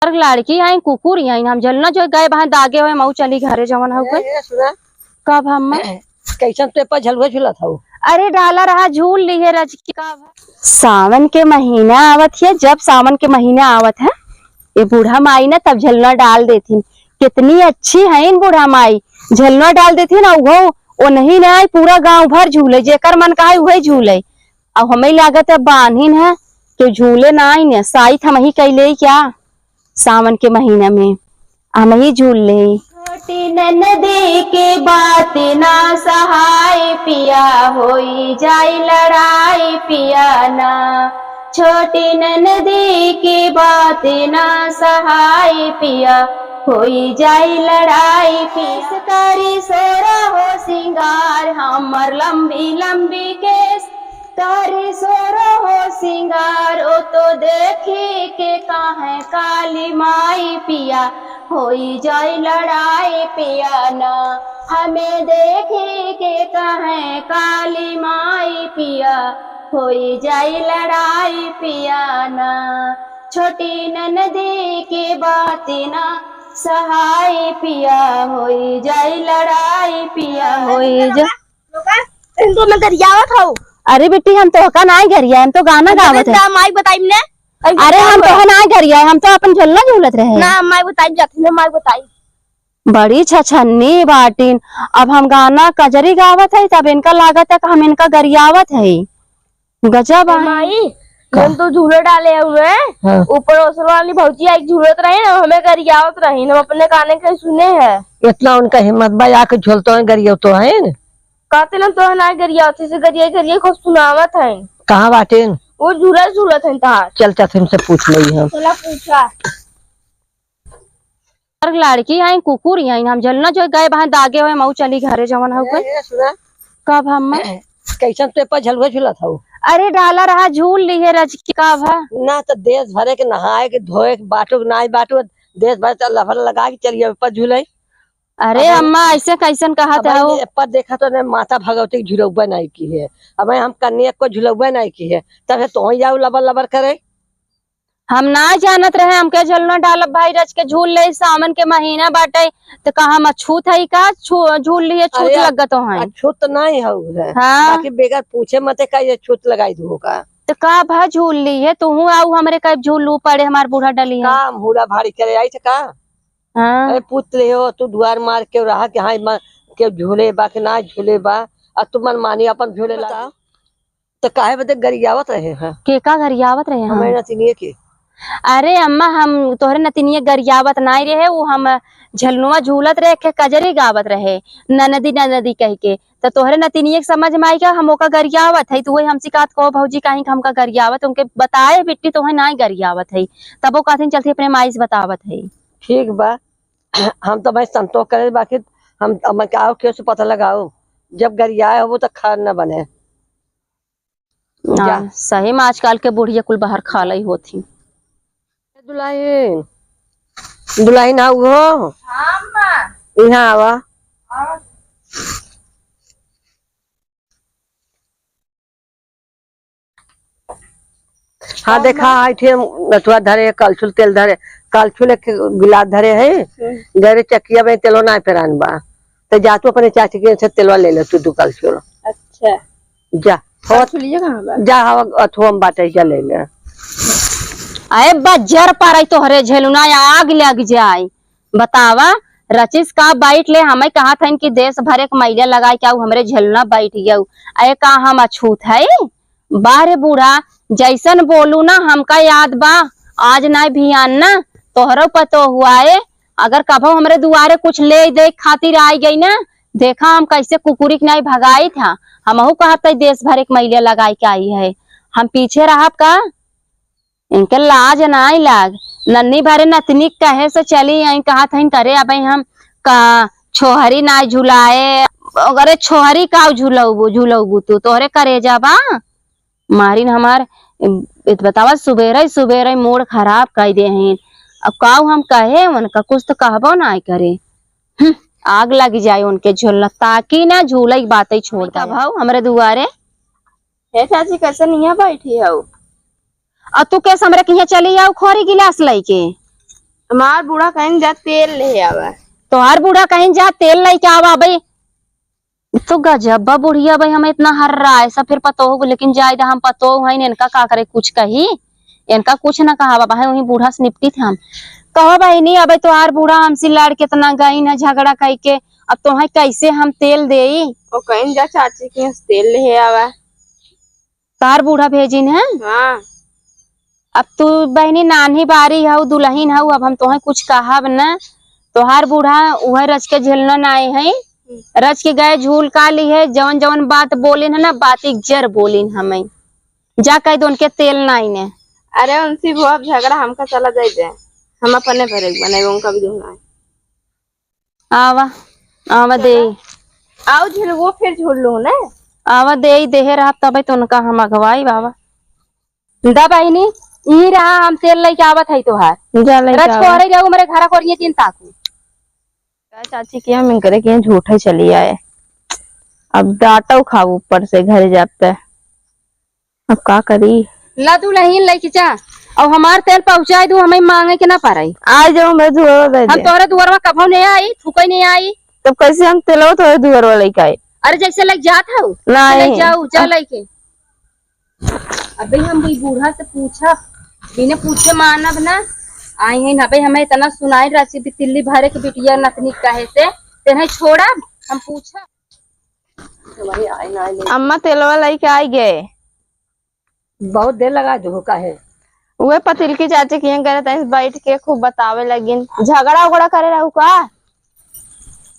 लड़की आई कुकुर आई हम जलना जो गए बहां दागे हुए मऊ चली घरे जवन हो गए कब हम कैसन पेपर झलुआ झूला था। अरे डाला रहा झूल लिए रज की सावन के महीना आवत है। जब सावन के महीना आवत है ये बूढ़ा माई ना तब झलना डाल देती। कितनी अच्छी है इन बूढ़ा माई, झलना डाल देती ना वो नहीं ना पूरा गांव भर झूले जेकर मन का वही झूले। अब हमें लागत है बांधिन है कि झूले ना आई न साइथ हम ही कैले क्या सावन के महीना में हम ही झूल ले। छोटी ननदी के बात ना सहाय पिया होई जाई लड़ाई पिया ना। छोटी ननदी की बात ना सहाय पिया होई जाई लड़ाई पीस करी सोरा हो सिंगार हमर लंबी लंबी केस तारी सोरा हो सिंगार ओ तो देखी के काहे काली माई पिया होई जाई लड़ाई पिया ना। हमें देखे के काहे काली माई पिया होई जाई लड़ाई पिया ना। छोटी ननदी की बात ना सहाय पिया होई जाई लड़ाई पिया होई जा। इनको मैं गरियावत हूँ। अरे बेटी हम तो का ना गरिया हम तो गाना गावत है। माई बताई ने। अरे हम तो ना गरिया हम तो अपन झलना झूलत रहे ना माई बताई जाती ने माई बताई। बड़ी छछन्नी बाटिन। अब हम गाना कजरी गावत है तब इनका लागत है कि हम इनका गरियावत है। गजब माई हम तो झूले डाले हुए ऊपर ओसर वाली भौजी एक झूलत रही ना हमें गरियावत रही हम अपने गाने के सुने हैं। इतना उनका हिम्मत भाई आके झूलते हैं गरिया तो है कहते ना तो ना गरियावत से गरिया गरिया को सुनावत है। कहाँ बाटे वो झूला झूलत है तार। चल तुमसे पूछ ली हम। चला पूछा लड़की आई कुकुर आई हम जलना जो गए बहां दागे हुए मऊ चली घरे जवन हो गए कब हम कैसन पेपर झलुआ झूला था। अरे डाला रहा झूल लिए रज की कब ना तो देश भरे के नहाए के धोए के बाटो ना बाटो देश भर लफर लगा के चलिए ऊपर झूले। अरे अम्मा ऐसे कैसन कहा था पर देखा तो माता भगवती झुलौबा नहीं की है। अब हम कन्या को झुलौबा नहीं की है तब तो जाओ लबर लबर करे। हम ना जानत रहे हमके झलना डालब भाई रच के झूल ले सावन के महीना बाटे तो कहा मछूत है का झूल लिए छूत लगत है। छूत नहीं हो हाँ बाकी बेगर पूछे मत का ये छूत लगाई दू का तो का भा झूल ली है तू आऊ हमरे कब झूल लू पड़े हमार बूढ़ा डली है का मुड़ा भारी करे आई का। हाँ अरे पूछ ले हो तू दुआर मार के रहा कि हाँ के झूले बा के ना झूले बा अब तुम मन मानी अपन झूले ला तो काहे बदे गरियावत रहे हैं के का गरियावत रहे हमें नतिनिए के। अरे अम्मा हम तोहरे नतिनिए गरियावत नहीं रहे वो हम झलनुआ झूलत रहे के कजरी गावत रहे ननदी ननदी कह के तो तोहरे नतिनिए समझ में आई का हम ओका गरियावत है। तो वही हमसे कहत को भौजी कहीं हमका गरियावत उनके बताए बेटी तो ना गरियावत है तब वो कहते चलती अपने माई से बतावत है। ठीक बा हम तो भाई संतोष करे बाकी हम क्या क्यों से पता लगाओ जब गरियाए हो तो खान न बने। सही में आजकल के बुढ़िया कुल बाहर खा ली होती। दुल्हन दुल्हन आओ हो यहाँ आवा। हाँ देखा नथुआ धरे कलछुल तेल धरे कलछुल एक गिलास धरे है गरे चकिया में तेलो ना फेरान बा तो जा तू अपने चाची के से तेलवा ले ले तू दू कलछुल। अच्छा जा जा हवा अथवा बाटे जा ले ले। अरे बज्जर पार तोहरे झेलुना आग लग जाए बतावा रचिस का बैठ ले हमें कहा था कि देश भर एक महिला लगाए क्या हमरे झेलुना बैठ गया अरे का हम अछूत है बारे बूढ़ा जैसन बोलू ना हमका याद बा आज ना भी आना तोहरो पतो हुआ है अगर कभो हमरे दुआरे कुछ ले दे खातिर आई गई ना देखा हम कैसे कुकुरी नहीं भगाई था हमहू कहते देश भर एक महिला लगाई के आई है हम पीछे रहा का इनके लाज नहीं लाग नन्नी भरे नतनी कहे से चली आई कहा था करे अब हम का छोहरी ना झुलाए अरे छोहरी का झूलबू तू तोहरे करे जाबा मारिन हमार बतावा सुबेरे मूड खराब कर दे हैं। अब काऊ हम कहे उनका कुछ तो कहबो ना करे आग लग जाए उनके झूलना ताकि ना झूले की बातें छोड़ का भाव हमारे दुआरे है चाची कैसे नहीं बैठी है और तू कैसे हमरे कहीं चली आओ खोरी गिलास लेके हमार बूढ़ा कहीं जा तेल ले आवा। तोहार बूढ़ा कहीं जा तेल लेके आवा भाई। तो गजब्बा बुढ़िया भाई, हमें इतना हर रहा है सब फिर पतो हो, लेकिन जायद हम पतो है इनका का करे कुछ कही, इनका कुछ ना कहा बाबा है वही बूढ़ा से निपटी थे हम। कहो भाई नहीं अब तोहार बूढ़ा हमसे लड़ कितना गई ना झगड़ा कही के, अब तुम्हें कैसे हम तेल दे। और कहीं जा चाची के यहाँ से तेल ले आवा। तार बूढ़ा भेजिन है। हाँ अब तू बहनी नानी बारी हऊ दुल्हन हऊ, अब हम तुम्हें कुछ कहब न। तोहार बूढ़ा वह रच के झेलना आए हैं, रच के गए झूल का ली है, जवन जवन बात बोलिन है ना बात जर बोलिन हमें, जा कह दो उनके तेल नहीं ने। अरे उनसे वो अब झगड़ा हमका चला जाए, हम अपने भरे बने उनका भी धुना है। आवा आवा दे आओ झूल वो फिर झूल लू ना। आवा दे देहे रहा तब तो उनका हम अगवाई बाबा। दा बहनी ई रहा हम तेल लेके आवत है तोहार, रच को अरे जाऊ मेरे घर को ये चिंता को चाची के यहाँ करे के झूठे चली आए। अब डांटा खाऊ ऊपर से घर जाते, अब का करी। ला तू लहीन लेके जा और हमार तेल पहुंचाई दू, हमें मांगे के ना पाराई। आ जाओ मैं दुआर हम तोरे दुआर में कभो नहीं आई, थूकई नहीं आई, तब कैसे हम तेलवा तोरे दुआर वाले का आए। अरे जैसे लग जात हो नहीं जाऊ जा लेके। अबे हम भाई बूढ़ा से पूछा, बिना पूछे मानब ना आई है ना भाई, हमें इतना सुनाई राशि तिल्ली भरे के बिटिया नतनी कहे से तेने छोड़ा हम पूछा। अम्मा तेलवा लेके आई गए, बहुत देर लगा जो का है। वे पतिल की चाची के यहाँ गए थे, बैठ के खूब बतावे लगिन, झगड़ा उगड़ा करे रहू का।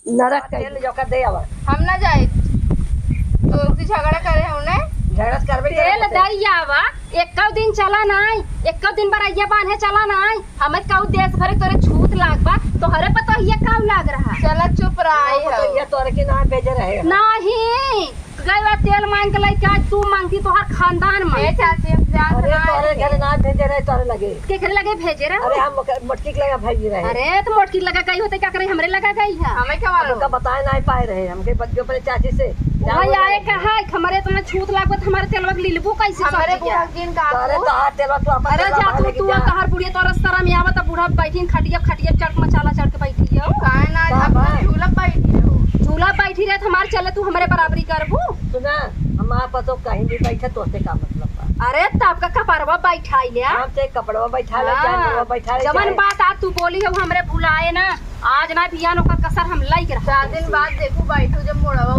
नरक तेल जो का दे आवा। हम ना जाए तो झगड़ा करे हो ना, झगड़ा करबे तेल दरियावा एक दिन चला नाई, एक दिन बरैया बांधे चला नाई, हमें कऊ देश भरे तोरे छूत लागबा तोहरे पता ये काऊ लाग रहा। चला चुप रही तो ये तोरे के नाम भेजे रहे नहीं गई तेल मांग के लेके आज तू मांगती तोहर खानदान में। चाची अरे तोरे घर नाम भेजे रहे तोरे लगे के घर लगे भेजे रहे। अरे हम मटकी के लगा भेज रहे। अरे तो मोटकी लगा गई होते क्या करे, हमरे लगा गई है। हमें क्या मालूम, हमका बताए नहीं पाए रहे हमके बच्चों पर चाची से वही आए कहा हमारे तुम्हें छूत लागत हमारे तेलवा के लीलबू कैसे हमारे समझ गया। बुढ़ा का तोरे तो हाथ तेलवा तू अपन अरे जा तू कहर बुढ़िया तो रस्तरा में आवत बूढ़ा बैठी खटिया खटिया चट मचाला चढ़ के बैठी है काहे ना अब झूला बैठी हो। झूला बैठी रहे हमारे चले तू हमारे बराबरी करबू। सुना हमारे पास कहीं भी बैठे तो से का मतलब बा। अरे तब का कपड़वा बैठाई ले हम से कपड़वा बैठा ले जानवा बैठा ले जवन बात आज तू बोली है वो हमरे भुलाए ना, आज ना बियान ओकर कसर हम लाई कर 4 दिन बाद देखू बैठू जब मोड़वा।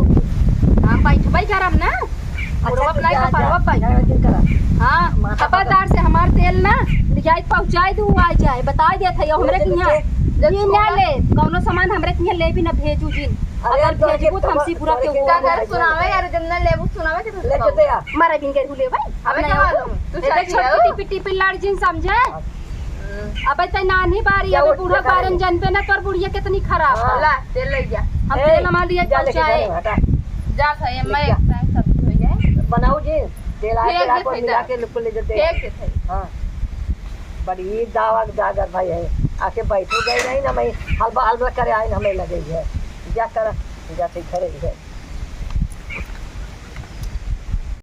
हां बैठबई करम ना मोड़वा लाई कपड़वा बैठ। हां खबरदार से हमार तेल ना लियाई पहुंचाई दू आ जाए बता देत है हमरे के यहाँ ये ना ले कौनो सामान हमरे के यहाँ ले भी ना भेजू जिन, अगर भेजबू तो हमसी पूरा के घर सुनावे यार जब ना लेबू सुनावे के ले के दे आ मारे बिन के भूले भाई हमें क्या मालूम तू चाची छोटी टिपी टिपी लड़ जिन समझे। अब तय नानी बारी अब बूढ़ा बारन जन पे ना कर बुढ़िया कितनी खराब है। ला तेल ले जा, हम तेल हमार लिए पहुंचाए जा खाए मैं एक टाइम सब्जी हो जाए बनाओ जी तेल आ के मिला के लुक ले देते फेंक देते। हां बड़ी दावा दागर भाई है आके बैठो गए नहीं ना मैं हलवा हलवा करे आए हमें लगे है जा कर जा से करे है।